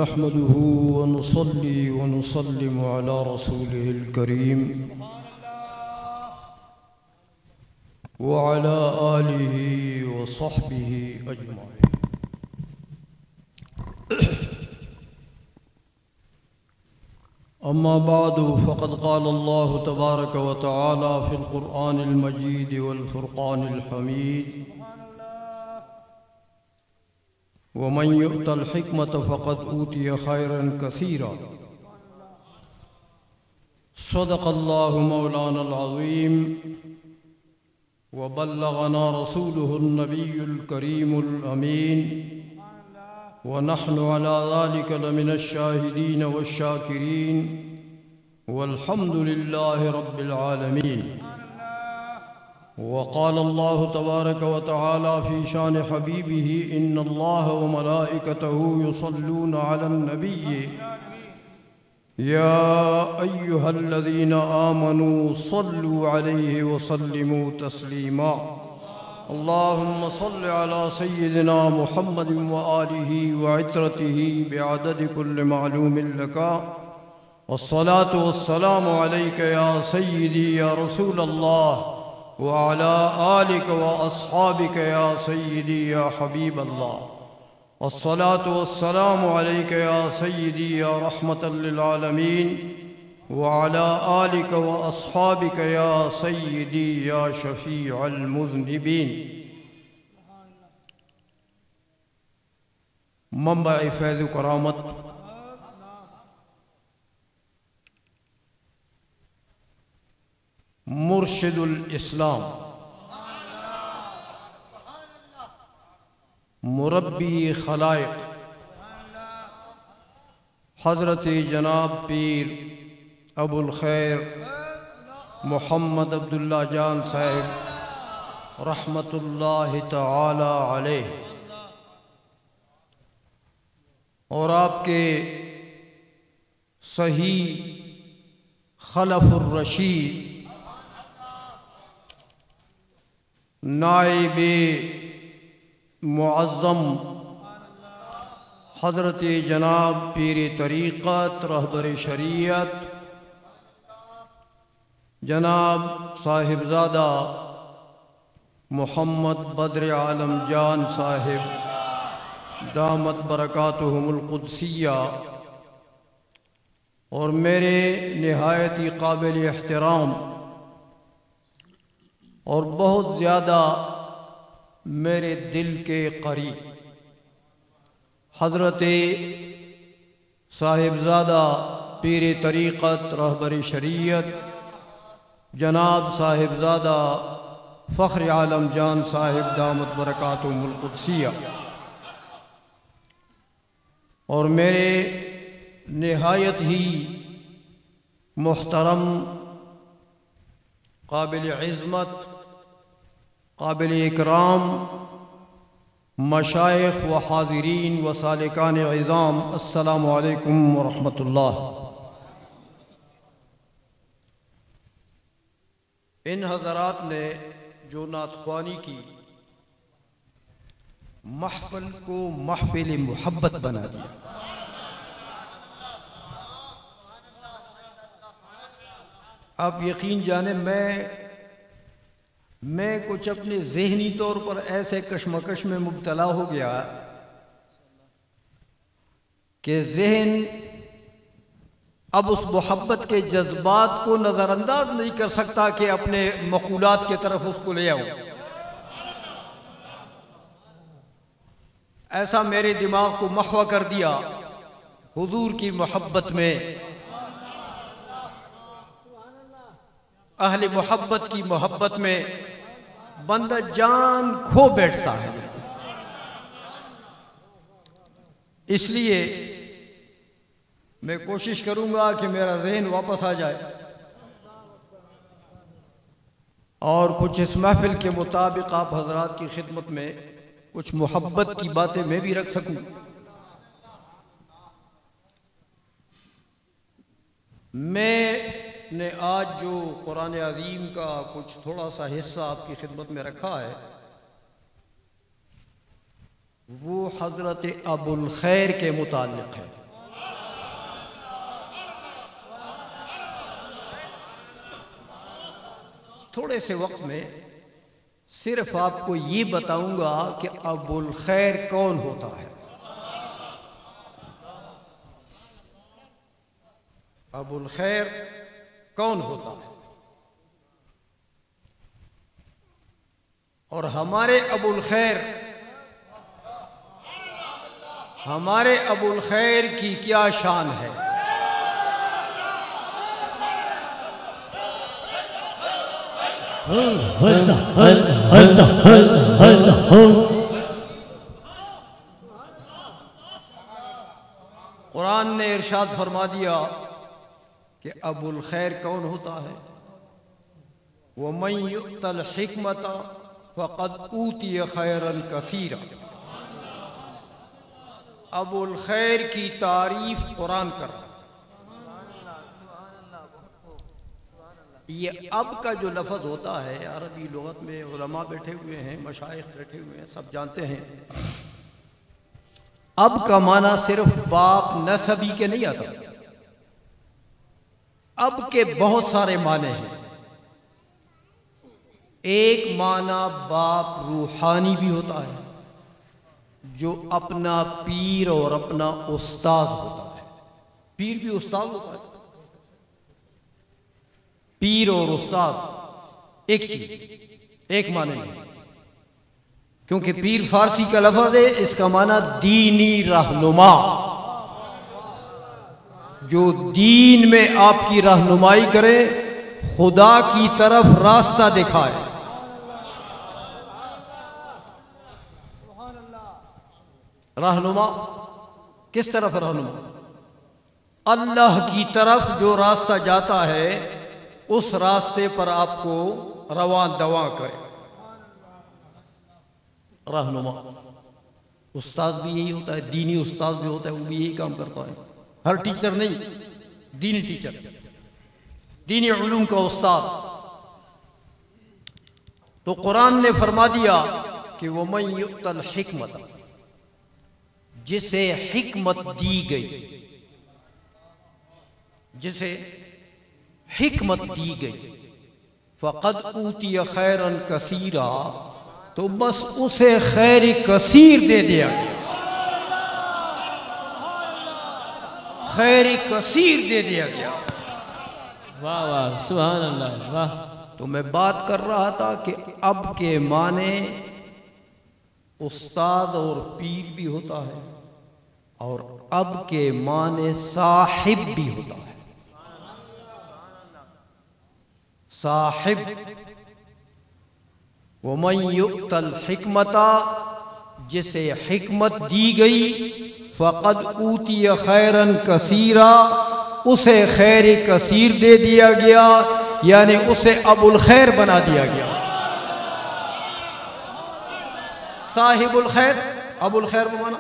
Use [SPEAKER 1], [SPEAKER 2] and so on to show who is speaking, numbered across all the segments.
[SPEAKER 1] نحمده ونصلي ونسلم على رسوله الكريم وعلى آله وصحبه أجمعين. أما بعد، فقد قال الله تبارك وتعالى في القرآن المجيد والفرقان الحميد: ومن يؤت الحكمة فقد أوتي خيرا كثيرا. صدق الله مولانا العظيم، وبلغنا رسوله النبي الكريم الأمين، ونحن على ذلك لمن الشاهدين والشاكرين، والحمد لله رب العالمين. وقال الله تبارك وتعالى في شان حبيبه: إن الله وملائكته يصلون على النبي يا أيها الذين آمنوا صلوا عليه وسلموا تسليما. اللهم صل على سيدنا محمد وآله وعترته بعدد كل معلوم لك. والصلاة والسلام عليك يا سيدي يا رسول الله، وعلى آلك وأصحابك يا سيدي يا حبيب الله. والصلاة والسلام عليك يا سيدي يا رحمة للعالمين، وعلى آلك وأصحابك يا سيدي يا شفيع المذنبين. منبع فیض و کرامت مرشد الاسلام، مربی خلائق، حضرت جناب پیر ابو الخیر محمد عبداللہ جان صاحب رحمت اللہ تعالی علیہ، اور آپ کے صحیح خلف الرشید نائب معظم حضرت جناب پیر طریقت رہبر شریعت جناب صاحبزادہ محمد بدر عالم جان صاحب دامت برکاتہم القدسیہ، اور میرے نہایت ہی قابل احترام اور بہت زیادہ میرے دل کے قریب حضرت صاحبزادہ پیر طریقت رہبر شریعت جناب صاحبزادہ فخر عالم جان صاحب دامت برکاتہم القدسیہ، اور میرے نہایت ہی محترم قابل عظمت قابل اکرام مشائخ و حاضرین و سالکان عظام، السلام علیکم ورحمۃ اللہ. ان حضرات نے جو نعت خوانی کی، محفل کو محفل محبت بنا دیا. آپ یقین جانیں میں کچھ اپنے ذہنی طور پر ایسے کشمکش میں مبتلا ہو گیا کہ ذہن اب اس محبت کے جذبات کو نظر انداز نہیں کر سکتا کہ اپنے مقولات کی طرف اس کو لے آؤں. ایسا میرے دماغ کو محو کر دیا حضور کی محبت میں، اہل محبت کی محبت میں بندہ جان کھو بیٹھتا ہے. اس لیے میں کوشش کروں گا کہ میرا ذہن واپس آ جائے اور کچھ اس محفل کے مطابق آپ حضرات کی خدمت میں کچھ محبت کی باتیں میں بھی رکھ سکوں. میں نے آج جو قرآن عظیم کا کچھ تھوڑا سا حصہ آپ کی خدمت میں رکھا ہے، وہ حضرت ابو الخیر کے متعلق ہے. تھوڑے سے وقت میں صرف آپ کو یہ بتاؤں گا کہ ابو الخیر کون ہوتا ہے. ابو الخیر کون ہوتا ہے؟ اور ہمارے ابو الخیر کی کیا شان ہے؟ قرآن نے ارشاد فرما دیا کہ ابو الخیر کون ہوتا ہے؟ وَمَن يُؤْتَ الْحِكْمَةَ فَقَدْ أُوتِيَ خَيْرًا كَثِيرًا. ابو الخیر کی تعریف قرآن کر رہا ہے. یہ اب کا جو لفظ ہوتا ہے عربی لغت میں، علماء بیٹھے ہوئے ہیں، مشائخ بیٹھے ہوئے ہیں، سب جانتے ہیں. اب کا معنی صرف باپ نسبی کے نہیں آتا. اب کے بہت سارے معنی ہیں. ایک معنی باپ روحانی بھی ہوتا ہے جو اپنا پیر اور اپنا استاد ہوتا ہے. پیر بھی استاد ہوتا ہے. پیر اور استاد ایک چیز، ایک معنی نہیں، کیونکہ پیر فارسی کا لفظ ہے، اس کا معنی دینی رہنما، جو دین میں آپ کی رہنمائی کرے، خدا کی طرف راستہ دکھائے. رہنما کس طرف رہنما؟ اللہ کی طرف جو راستہ جاتا ہے اس راستے پر آپ کو رواں دواں کرے. رہنما. استاد بھی یہی ہوتا ہے، دینی استاد بھی ہوتا ہے، وہ بھی یہی کام کرتا ہے. ہر ٹیچر نہیں، دینی ٹیچر، دینی علوم کا استاد. تو قرآن نے فرما دیا کہ وَمَن يُؤْتَ الْحِكْمَةَ، جسے حکمت دی گئی، جسے حکمت دی گئی، فَقَدْ أُوتِيَ خَيْرًا كَثِيرًا، تو بس اسے خیر کثیر دے دیا گیا. خیر کثیر دے دیا گیا.
[SPEAKER 2] واہ واہ سبحان اللہ. واہ.
[SPEAKER 1] تو میں بات کر رہا تھا کہ اب کے معنی استاد اور پیر بھی ہوتا ہے، اور اب کے معنی صاحب بھی ہوتا ہے. صاحب. وَمَن يُؤْتَ الْحِكْمَةَ، جسے حکمت دی گئی، فَقَدْ أُوتِيَ خَيْرًا كَثِيرًا، اسے خیر کثیر دے دیا گیا، یعنی اسے ابو الخیر بنا دیا گیا. صاحب الخیر، ابو الخیر بنا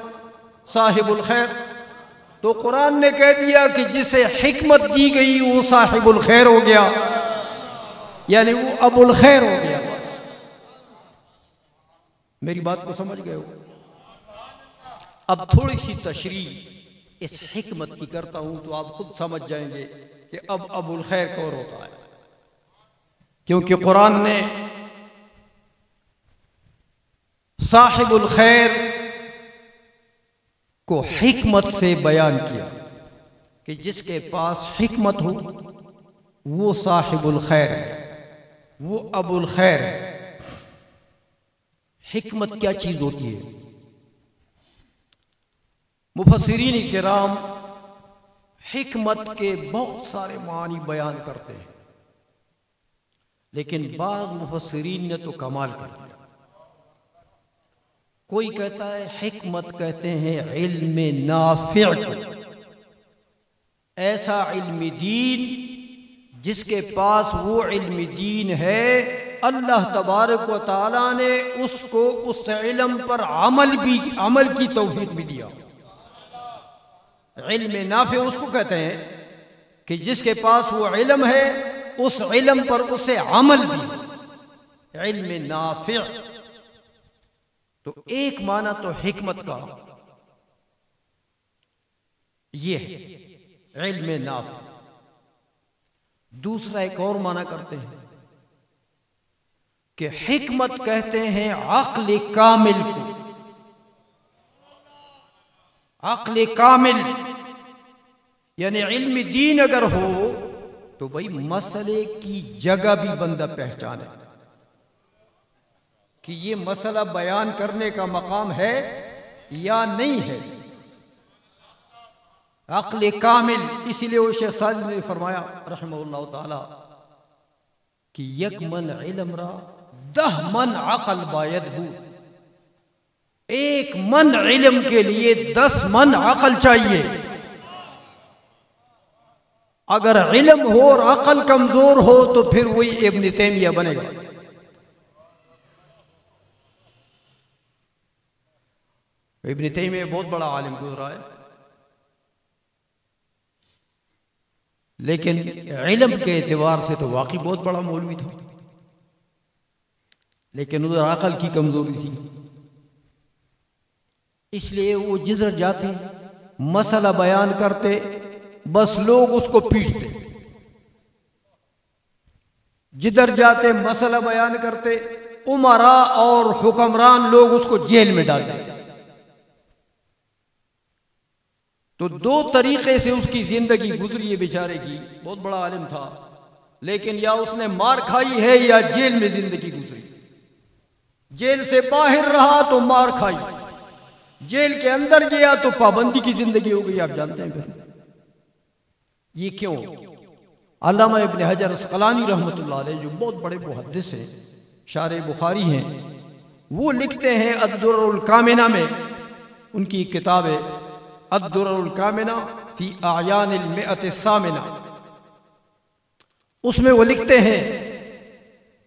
[SPEAKER 1] صاحب الخیر. تو قرآن نے کہہ دیا کہ جسے حکمت دی گئی وہ صاحب الخیر ہو گیا، یعنی وہ ابو الخیر ہو گیا. بس میری بات کو سمجھ گئے ہو؟ اب تھوڑی سی تشریح اس حکمت کی کرتا ہوں تو آپ خود سمجھ جائیں گے کہ اب ابو الخیر کون ہوتا ہے. کیونکہ قرآن نے صاحب الخیر کو حکمت سے بیان کیا کہ جس کے پاس حکمت ہو وہ صاحب الخیر ہے، وہ ابو الخیر ہے. حکمت کیا چیز ہوتی ہے؟ مفسرین کرام حکمت کے بہت سارے معنی بیان کرتے ہیں، لیکن بعض مفسرین نے تو کمال کر دیا. کوئی کہتا ہے حکمت کہتے ہیں علم نافع کو، ایسا علم دین جس کے پاس وہ علم دین ہے اللہ تبارک و تعالیٰ نے اس کو اس علم پر عمل کی توفیق بھی دیا. علم نافع اس کو کہتے ہیں کہ جس کے پاس وہ علم ہے اس علم پر اسے عمل بھی. علم نافع. تو ایک معنی تو حکمت کا یہ ہے علم نافع. دوسرا ایک اور معنی کرتے ہیں کہ حکمت کہتے ہیں عقل کامل کو. عقل کامل یعنی علم دین اگر ہو تو بھائی مسئلے کی جگہ بھی بندہ پہچانے کہ یہ مسئلہ بیان کرنے کا مقام ہے یا نہیں ہے. عقل کامل. اسی لیے وہ شیخ سعدی نے فرمایا رحمہ اللہ تعالی کہ یک من علم را 10 من عقل باید ہو. ایک من علم کے لیے 10 من عقل چاہیے. اگر علم ہو اور عقل کمزور ہو تو پھر وہی ابن تیمیہ بنے گا. ابن تیمیہ بہت بڑا عالم گزرا ہے، لیکن علم کے اعتبار سے تو واقعی بہت بڑا مولوی تھا، لیکن ادھر عقل کی کمزوری تھی. اس لیے وہ جدھر جاتے مسئلہ بیان کرتے بس لوگ اس کو پیٹتے. جدھر جاتے مسئلہ بیان کرتے امراء اور حکمران لوگ اس کو جیل میں ڈال دیتے. تو 2 طریقے سے اس کی زندگی گزری ہے بیچارے کی. بہت بڑا عالم تھا، لیکن یا اس نے مار کھائی ہے یا جیل میں زندگی گزری. جیل سے باہر رہا تو مار کھائی، جیل کے اندر گیا تو پابندی کی زندگی ہو گئی. آپ جانتے ہیں پھر یہ کیوں؟ علامہ ابن حجر عسقلانی رحمۃ اللہ علیہ جو بہت بڑے محدث ہیں، شارح بخاری ہیں، وہ لکھتے ہیں الدرر الکامنہ میں، ان کی کتاب ہے الدرر الکامنہ فی اعیان المئۃ الثامنہ، اس میں وہ لکھتے ہیں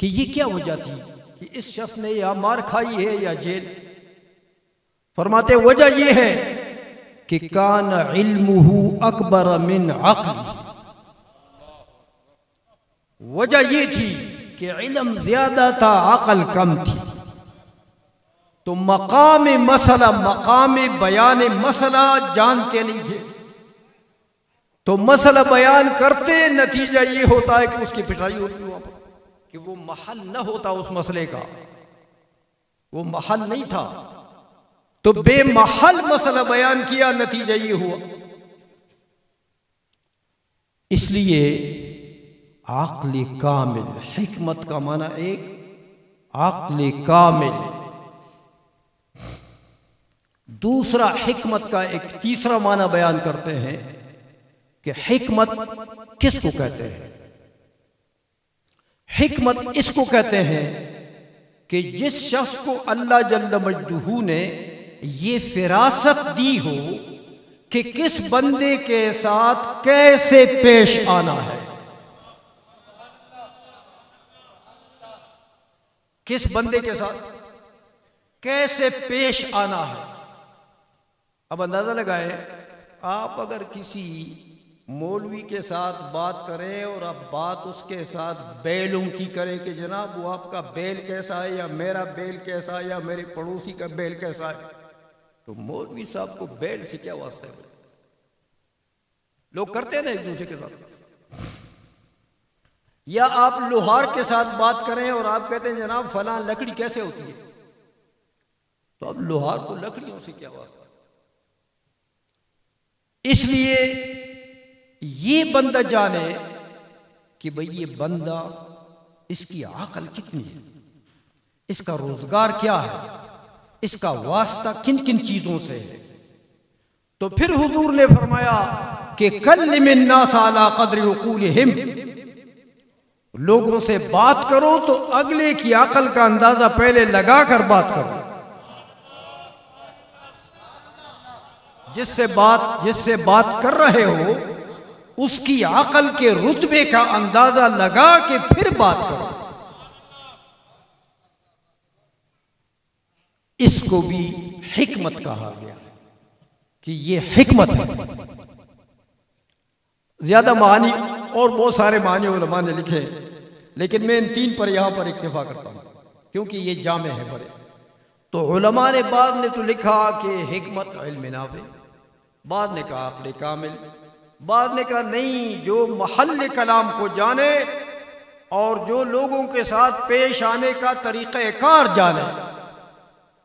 [SPEAKER 1] کہ یہ کیا وجہ تھی کہ اس شخص نے یا مار کھائی ہے یا جیل. فرماتے وجہ یہ ہے کہ کان علمہ اکبر من عقل. وجہ یہ تھی کہ علم زیادہ تھا عقل کم تھی. تو مقام مسئلہ، مقام بیان مسئلہ جانتے نہیں تھے، تو مسئلہ بیان کرتے نتیجہ یہ ہوتا ہے کہ اس کی پٹائی ہوتی وہاں پر، کہ وہ محل نہ ہوتا اس مسئلے کا، وہ محل نہیں تھا. تو بے محل مسئلہ بیان کیا، نتیجہ یہ ہوا. اس لیے عقل کامل، حکمت کا معنی ایک عقل کامل. دوسرا حکمت کا ایک تیسرا معنی بیان کرتے ہیں کہ حکمت کس کو کہتے ہیں؟ حکمت اس کو کہتے ہیں کہ جس شخص کو اللہ جل مجدہ نے یہ فراست دی ہو کہ کس بندے کے ساتھ کیسے پیش آنا ہے. کس بندے کے ساتھ کیسے پیش آنا ہے. اب اندازہ لگائیں، آپ اگر کسی مولوی کے ساتھ بات کریں اور آپ بات اس کے ساتھ بیلوں کی کریں کہ جناب وہ آپ کا بیل کیسا ہے، یا میرا بیل کیسا ہے، یا میرے پڑوسی کا بیل کیسا ہے، تو مولوی صاحب کو بیل سے کیا واسطہ ہے؟ لوگ کرتے ہیں نا ایک دوسرے کے ساتھ. یا آپ لوہار کے ساتھ بات کریں اور آپ کہتے ہیں جناب فلاں لکڑی کیسے ہوتی ہے، تو اب لوہار کو لکڑیوں سے کیا واسطہ؟ اس لیے یہ بندہ جانے کہ بھئی یہ بندہ اس کی عقل کتنی ہے، اس کا روزگار کیا ہے، اس کا واسطہ کن کن چیزوں سے ہے. تو پھر حضور نے فرمایا کہ کلم الناس علی قدر عقولہم، لوگوں سے بات کرو تو اگلے کی عقل کا اندازہ پہلے لگا کر بات کرو. جس سے بات کر رہے ہو اس کی عقل کے رتبے کا اندازہ لگا کے پھر بات کرو. اس کو بھی حکمت کہا گیا کہ یہ حکمت ہے. زیادہ معنی اور بہت سارے معنی علماء نے لکھے، لیکن میں ان 3 پر یہاں پر اکتفا کرتا ہوں کیونکہ یہ جامع ہے بڑے. تو علماء نے بعض نے تو لکھا کہ حکمت علم نافع، بعض نے کہا عقل کامل، بعض نے کہا نہیں جو محل کلام کو جانے اور جو لوگوں کے ساتھ پیش آنے کا طریقہ کار جانے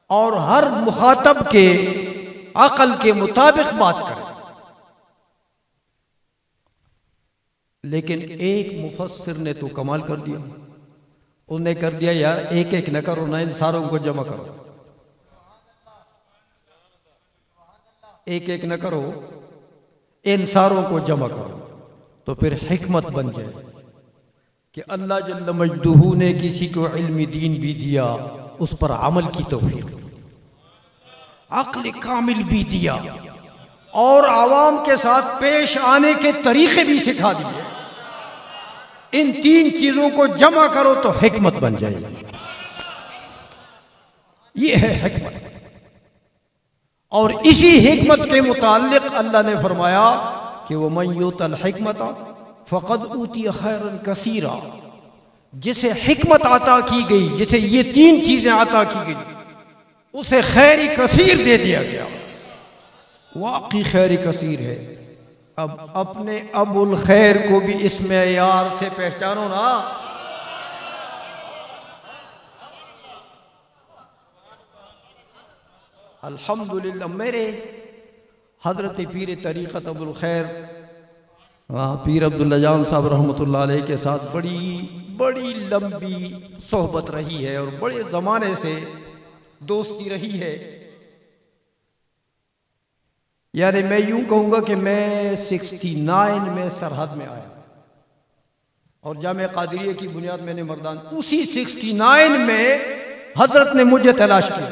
[SPEAKER 1] اور ہر مخاطب کے عقل کے مطابق بات کرے۔ لیکن ایک مفسر نے تو کمال کر دیا، انہوں نے کر دیا یار ایک ایک نہ کرو نہ، ان ساروں کو جمع کرو، ایک ایک نہ کرو، ان ساروں کو جمع کرو، تو پھر حکمت بن جائے کہ اللہ جل مجدہ نے کسی کو علم دین بھی دیا، اس پر عمل کی توفیق، عقل کامل بھی دیا، اور عوام کے ساتھ پیش آنے کے طریقے بھی سکھا دیے۔ ان تین چیزوں کو جمع کرو تو حکمت بن جائے گی۔ یہ ہے حکمت، اور اسی حکمت کے متعلق اللہ نے فرمایا کہ وَمَن يُؤْتَ الْحِكْمَةَ فَقَدْ أُوتِيَ خَيْرًا كَثِيرًا، جسے حکمت عطا کی گئی، جسے یہ تین چیزیں عطا کی گئی، اسے خیر کثیر دے دیا گیا۔ واقعی خیر کثیر ہے۔ اب اپنے ابو الخیر کو بھی اس معیار سے پہچانو نا۔ الحمدللہ میرے حضرت پیر طریقت ابو الخیر پیر عبداللہ جان صاحب رحمۃ اللہ علیہ کے ساتھ بڑی لمبی صحبت رہی ہے، اور بڑے زمانے سے دوستی رہی ہے۔ یعنی میں یوں کہوں گا کہ میں 69 میں سرحد میں آیا، اور جامعہ قادریہ کی بنیاد میں نے مردان، اسی 69 میں حضرت نے مجھے تلاش کیا۔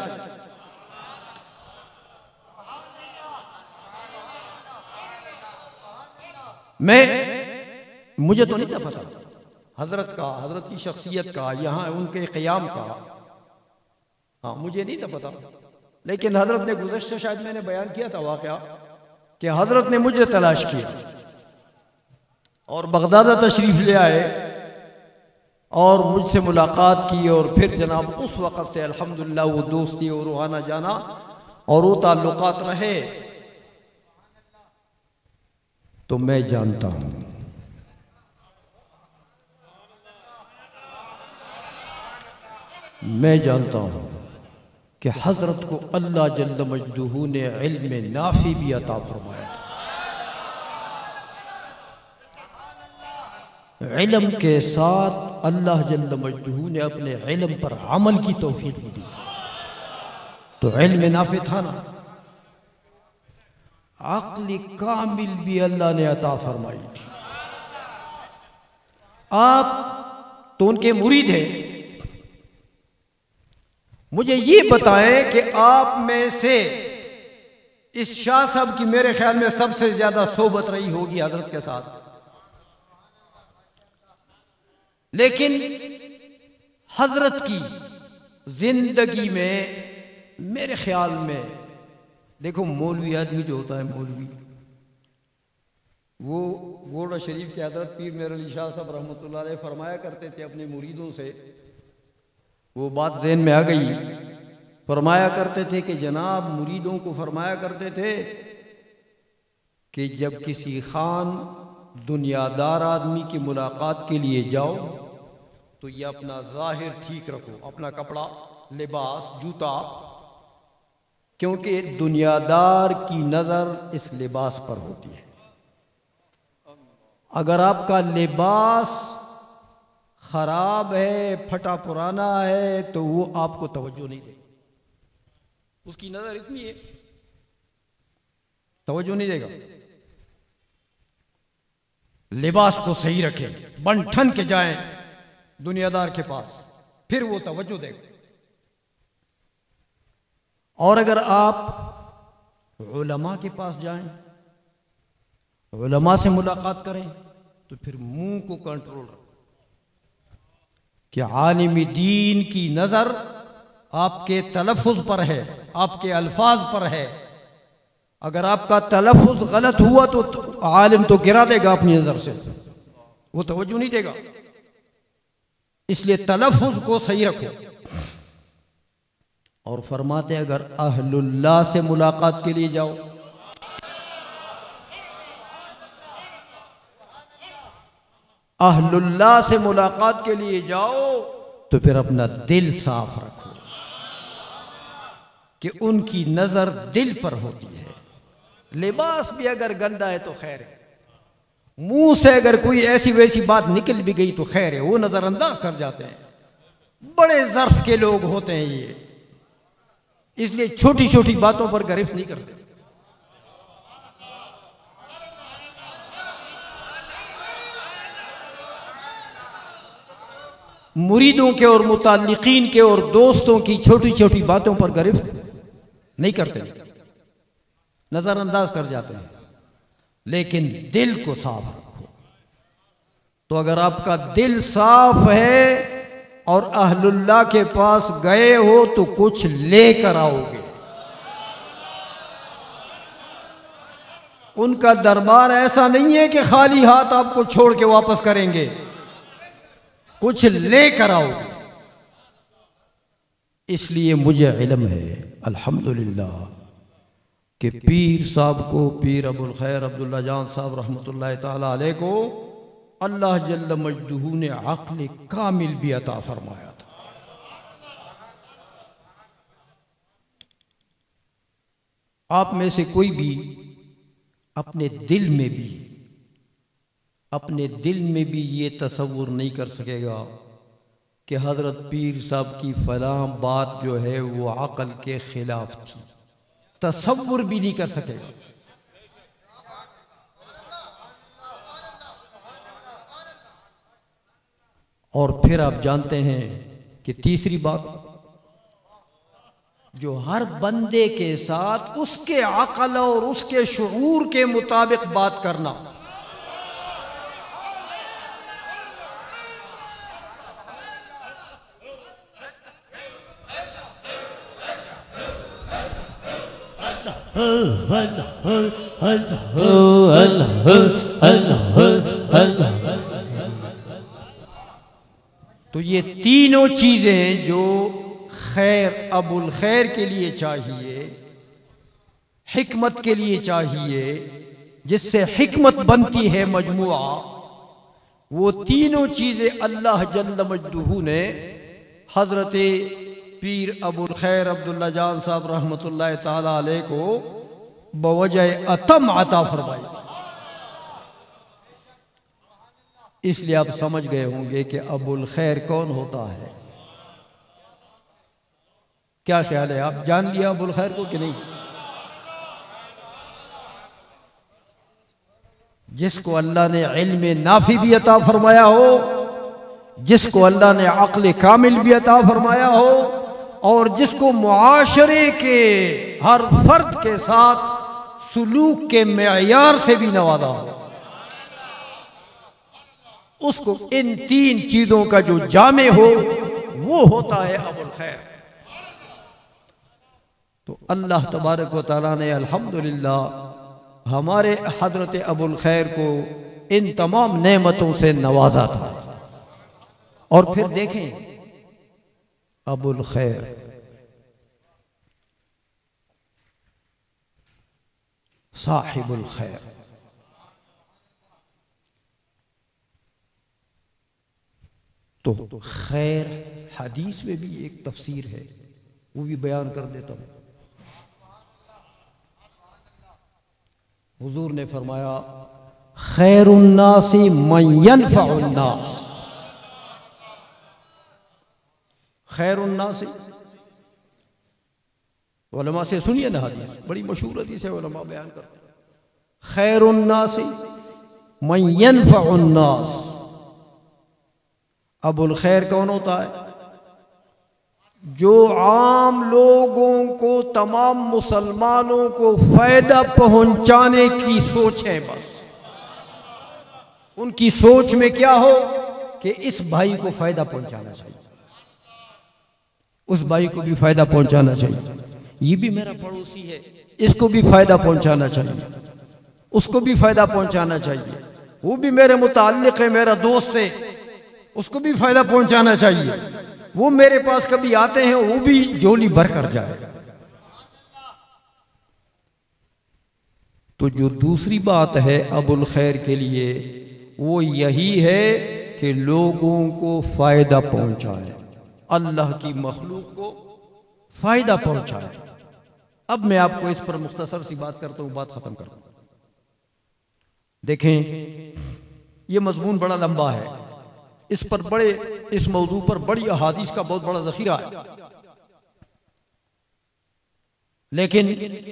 [SPEAKER 1] مجھے تو نہیں تھا پتا حضرت کا، حضرت کی شخصیت کا، یہاں ان کے قیام کا، ہاں مجھے نہیں تھا پتا، لیکن حضرت نے گزشتہ شاید میں نے بیان کیا تھا واقعہ کہ حضرت نے مجھے تلاش کیا اور بغداد تشریف لے آئے اور مجھ سے ملاقات کی، اور پھر جناب اس وقت سے الحمدللہ وہ دوستی اور وہ آنا جانا اور وہ تعلقات رہے۔ تو میں جانتا ہوں کہ حضرت کو اللہ جل مجدہ نے علم نافع بھی عطا فرمایا، علم کے ساتھ اللہ جل مجدہ نے اپنے علم پر عمل کی توفیق دی، تو علم نافع تھا نا۔ عقل کامل بھی اللہ نے عطا فرمائی تھی۔ آپ تو ان کے مرید ہیں، مجھے یہ بتائیں کہ آپ میں سے اس شاہ صاحب کی میرے خیال میں سب سے زیادہ صحبت رہی ہوگی حضرت کے ساتھ، لیکن حضرت کی زندگی میں میرے خیال میں دیکھو مولوی آدمی جو ہوتا ہے، مولوی وہ گوڑا شریف کے حضرت پیر میر علی شاہ صاحب رحمۃ اللہ علیہ فرمایا کرتے تھے اپنے مریدوں سے، وہ بات ذہن میں آ گئی، فرمایا کرتے تھے کہ جناب مریدوں کو فرمایا کرتے تھے کہ جب کسی خان دنیا دار آدمی کی ملاقات کے لیے جاؤ تو یہ اپنا ظاہر ٹھیک رکھو، اپنا کپڑا، لباس، جوتا، کیونکہ دنیا دار کی نظر اس لباس پر ہوتی ہے۔ اگر آپ کا لباس خراب ہے، پھٹا پرانا ہے، تو وہ آپ کو توجہ نہیں دے، اس کی نظر اتنی ہے توجہ نہیں دے گا۔ لباس کو صحیح رکھیں، بن ٹھن کے جائیں دنیا دار کے پاس، پھر وہ توجہ دے گا۔ اور اگر آپ علماء کے پاس جائیں، علماء سے ملاقات کریں، تو پھر منہ کو کنٹرول رکھیں کہ عالم دین کی نظر آپ کے تلفظ پر ہے، آپ کے الفاظ پر ہے۔ اگر آپ کا تلفظ غلط ہوا تو عالم تو گرا دے گا اپنی نظر سے، وہ توجہ نہیں دے گا، اس لیے تلفظ کو صحیح رکھو۔ اور فرماتے اگر اہل اللہ سے ملاقات کے لیے جاؤ، اہل اللہ سے ملاقات کے لیے جاؤ تو پھر اپنا دل صاف رکھو کہ ان کی نظر دل پر ہوتی ہے۔ لباس بھی اگر گندا ہے تو خیر ہے، منہ سے اگر کوئی ایسی ویسی بات نکل بھی گئی تو خیر ہے، وہ نظر انداز کر جاتے ہیں۔ بڑے ظرف کے لوگ ہوتے ہیں یہ، اس لیے چھوٹی چھوٹی باتوں پر گرفت نہیں کرتے۔ مریدوں کے اور متعلقین کے اور دوستوں کی چھوٹی چھوٹی باتوں پر گرفت نہیں کرتے، نظر انداز کر جاتے ہیں، لیکن دل کو صاف رکھو۔ تو اگر آپ کا دل صاف ہے اور اہل اللہ کے پاس گئے ہو تو کچھ لے کر آؤ گے۔ ان کا دربار ایسا نہیں ہے کہ خالی ہاتھ آپ کو چھوڑ کے واپس کریں گے، کچھ لے کر آؤ گے۔ اس لیے مجھے علم ہے الحمدللہ کہ پیر صاحب کو، پیر ابو الخیر عبداللہ جان صاحب رحمۃ اللہ تعالی علیہ کو اللہ جل مجدہ نے عقل کامل بھی عطا فرمایا تھا۔ آپ میں سے کوئی بھی اپنے دل میں بھی یہ تصور نہیں کر سکے گا کہ حضرت پیر صاحب کی فلاں بات جو ہے وہ عقل کے خلاف تھی، تصور بھی نہیں کر سکے گا۔ اور پھر آپ جانتے ہیں کہ تیسری بات جو ہر بندے کے ساتھ اس کے عقل اور اس کے شعور کے مطابق بات کرنا، تو یہ تینوں چیزیں جو خیر ابو الخیر کے لیے چاہیے، حکمت کے لیے چاہیے، جس سے حکمت بنتی ہے مجموعہ، وہ تینوں چیزیں اللہ جل مجدہ نے حضرت پیر ابو الخیر عبداللہ جان صاحب رحمۃ اللہ تعالی علیہ کو بوجہ اتم عطا فرمائی۔ اس لیے آپ سمجھ گئے ہوں گے کہ ابو الخیر کون ہوتا ہے۔ کیا خیال ہے، آپ جان لیا ابو الخیر کو کہ نہیں؟ جس کو اللہ نے علم نافع بھی عطا فرمایا ہو، جس کو اللہ نے عقل کامل بھی عطا فرمایا ہو، اور جس کو معاشرے کے ہر فرد کے ساتھ سلوک کے معیار سے بھی نوازا ہو، اس کو ان تین چیزوں کا جو جامع ہو وہ ہوتا ہے ابو الخیر۔ تو اللہ تبارک و تعالیٰ نے الحمدللہ ہمارے حضرت ابو الخیر کو ان تمام نعمتوں سے نوازا تھا۔ اور پھر دیکھیں ابو الخیر صاحب الخیر، تو خیر حدیث میں بھی ایک تفسیر ہے، وہ بھی بیان کر دیتا ہوں۔ حضور نے فرمایا خیر الناس من ينفع الناس۔ خیر الناس، علماء سے سنیے نا حدیث، بڑی مشہور حدیث ہے، علماء بیان کرتے ہیں خیر الناس من ينفع الناس۔ ابو الخیر کون ہوتا ہے؟ جو عام لوگوں کو، تمام مسلمانوں کو فائدہ پہنچانے کی سوچ ہے۔ بس ان کی سوچ میں کیا ہو کہ اس بھائی کو فائدہ پہنچانا چاہیے، اس بھائی کو بھی فائدہ پہنچانا چاہیے، یہ بھی میرا پڑوسی ہے، اس کو بھی فائدہ پہنچانا چاہیے، اس کو بھی فائدہ پہنچانا چاہیے، وہ بھی میرے متعلق ہے، میرا دوست ہے، اس کو بھی فائدہ پہنچانا چاہیے، وہ میرے پاس کبھی آتے ہیں وہ بھی جھولی بھر کر جائے۔ تو جو دوسری بات ہے ابو الخیر کے لیے، وہ یہی ہے کہ لوگوں کو فائدہ پہنچائے، اللہ کی مخلوق کو فائدہ پہنچائے۔ اب میں آپ کو اس پر مختصر سی بات کرتا ہوں، بات ختم کرتا ہوں۔ دیکھیں یہ مضمون بڑا لمبا ہے، اس موضوع پر بڑی احادیث کا بہت بڑا ذخیرہ ہے، لیکن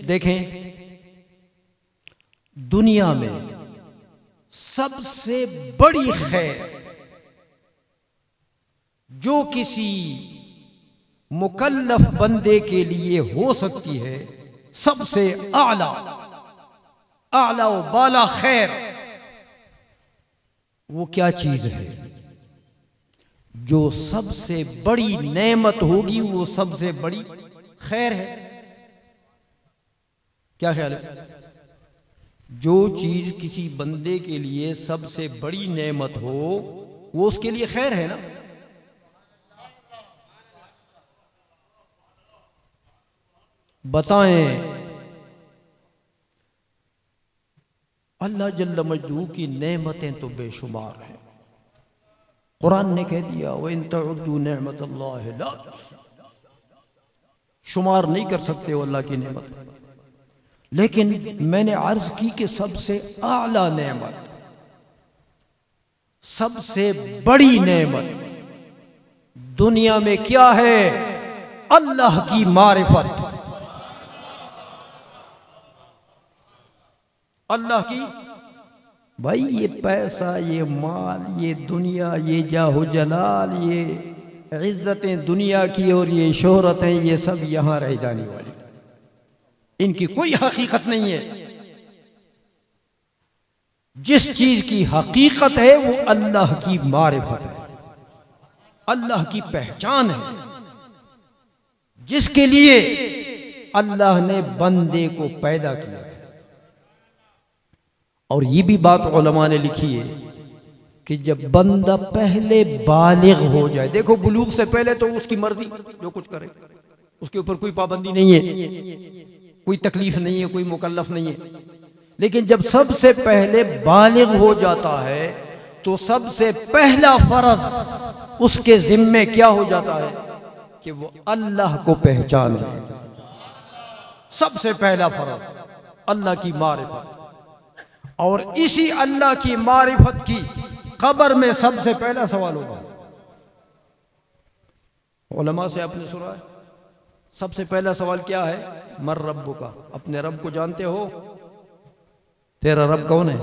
[SPEAKER 1] دیکھیں دنیا میں سب سے بڑی خیر جو کسی مکلف بندے کے لیے ہو سکتی ہے، سب سے اعلی و بالا خیر، وہ کیا چیز ہے؟ جو سب سے بڑی نعمت ہوگی وہ سب سے بڑی خیر ہے۔ کیا خیال ہے؟ جو چیز کسی بندے کے لیے سب سے بڑی نعمت ہو وہ اس کے لیے خیر ہے نا۔ بتائیں اللہ جل مجدہ کی نعمتیں تو بے شمار ہیں، قرآن نے کہہ دیا وَإِن تَعُدُّوا نِعْمَةَ اللَّهِ لَا تُحْصُوهَا، شمار نہیں کر سکتے ہو اللہ کی نعمت۔ لیکن میں نے عرض کی کہ سب سے اعلیٰ نعمت، سب سے بڑی نعمت دنیا میں کیا ہے؟ اللہ کی معرفت، اللہ کی۔ بھائی یہ پیسہ، یہ مال، یہ دنیا، یہ جاہ و جلال، یہ عزتیں دنیا کی اور یہ شہرتیں، یہ سب یہاں رہ جانے والی، ان کی کوئی حقیقت نہیں ہے۔ جس چیز کی حقیقت ہے وہ اللہ کی معرفت ہے، اللہ کی پہچان ہے، جس کے لیے اللہ نے بندے کو پیدا کیا۔ اور یہ بھی بات علماء نے لکھی ہے کہ جب بندہ پہلے بالغ ہو جائے، دیکھو بلوغ سے پہلے تو اس کی مرضی جو کچھ کرے، اس کے اوپر کوئی پابندی نہیں ہے، کوئی تکلیف نہیں ہے، کوئی مکلف نہیں ہے۔ لیکن جب سب سے پہلے بالغ ہو جاتا ہے تو سب سے پہلا فرض اس کے ذمے کیا ہو جاتا ہے کہ وہ اللہ کو پہچانے۔ سب سے پہلا فرض اللہ کی معرفت، اور اسی اللہ کی معرفت کی قبر میں سب سے پہلا سوال ہوگا۔ علماء سے آپ نے سنا ہے سب سے پہلا سوال کیا ہے؟ من ربک، اپنے رب کو جانتے ہو؟ تیرا رب کون ہے؟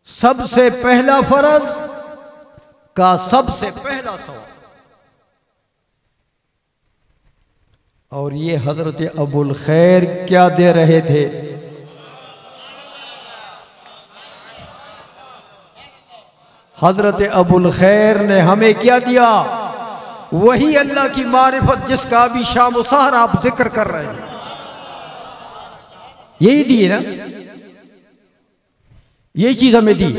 [SPEAKER 1] سب سے پہلا فرض کا سب سے پہلا سوال۔ اور یہ حضرت ابو الخیر کیا دے رہے تھے؟ حضرت ابو الخیر نے ہمیں کیا دیا؟ وہی اللہ کی معرفت جس کا ابھی شام و سحر آپ ذکر کر رہے ہیں، یہی دی نا، یہی چیز ہمیں دی۔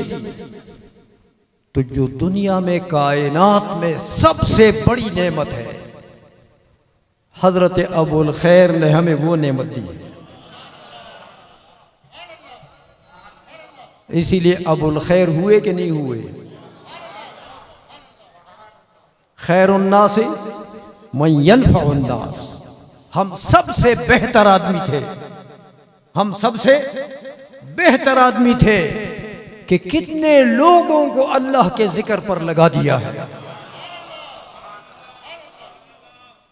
[SPEAKER 1] تو جو دنیا میں کائنات میں سب سے بڑی نعمت ہے، حضرت ابو الخیر نے ہمیں وہ نعمت دی۔ اسی لیے ابو الخیر ہوئے کہ نہیں ہوئے؟ خیر الناس من ينفع الناس، ہم سب سے بہتر آدمی تھے، ہم سب سے بہتر آدمی تھے کہ کتنے لوگوں کو اللہ کے ذکر پر لگا دیا ہے۔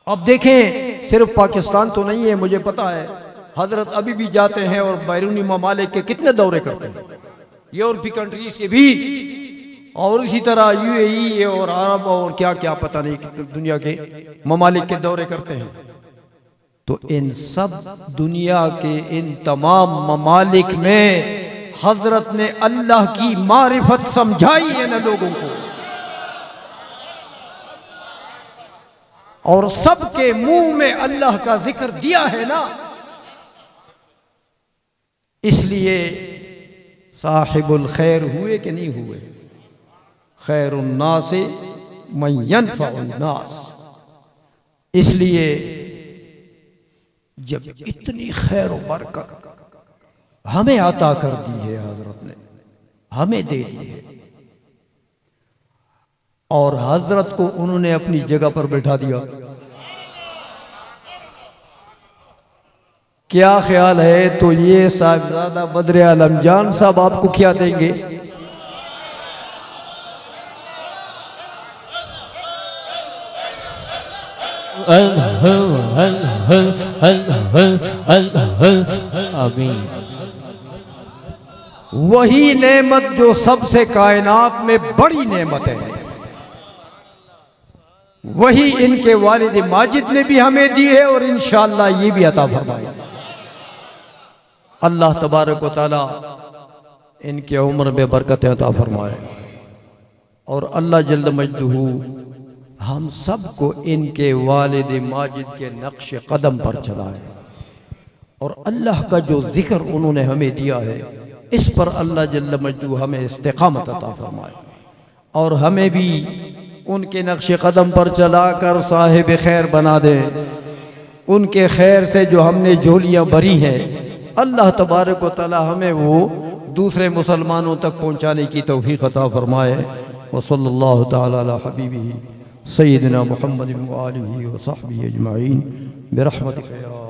[SPEAKER 1] اب دیکھیں صرف پاکستان تو نہیں ہے، مجھے پتا ہے حضرت ابھی بھی جاتے ہیں اور بیرونی ممالک کے کتنے دورے کرتے ہیں، یورپی کنٹریز کے بھی، اور اسی طرح یو اے ای اور عرب اور کیا کیا پتہ نہیں دنیا کے ممالک کے دورے کرتے ہیں۔ تو ان سب دنیا کے ان تمام ممالک میں حضرت نے اللہ کی معرفت سمجھائی ہے نا لوگوں کو، اور سب کے منہ میں اللہ کا ذکر دیا ہے نا۔ اس لیے صاحب الخیر ہوئے کہ نہیں ہوئے؟ خیر الناس من ينفع الناس۔ اس لیے جب اتنی خیر و برکت ہمیں عطا کر دی ہے حضرت نے، ہمیں دے دیے اور حضرت کو انہوں نے اپنی جگہ پر بٹھا دیا۔ کیا خیال ہے تو یہ صاحبزادہ بدر عالم جان صاحب آپ کو کیا دیں گے؟
[SPEAKER 2] آمین۔
[SPEAKER 1] وہی نعمت جو سب سے کائنات میں بڑی نعمت ہے، وہی ان کے والد ماجد نے بھی ہمیں دی ہے اور انشاءاللہ یہ بھی عطا فرمائے۔ اللہ تبارک و تعالی ان کے عمر میں برکتیں عطا فرمائے، اور اللہ جل مجدہ ہم سب کو ان کے والد ماجد کے نقش قدم پر چلائے، اور اللہ کا جو ذکر انہوں نے ہمیں دیا ہے اس پر اللہ جل مجدہ ہمیں استقامت عطا فرمائے، اور ہمیں بھی ان کے نقش قدم پر چلا کر صاحب خیر بنا دے۔ ان کے خیر سے جو ہم نے جھولیاں بھری ہیں، اللہ تبارک و تعالی ہمیں وہ دوسرے مسلمانوں تک پہنچانے کی توفیق عطا فرمائے۔ وصلی اللہ تعالی علی حبیبہ سیدنا محمد وآلہ وصحبہ اجمعین برحمتک یا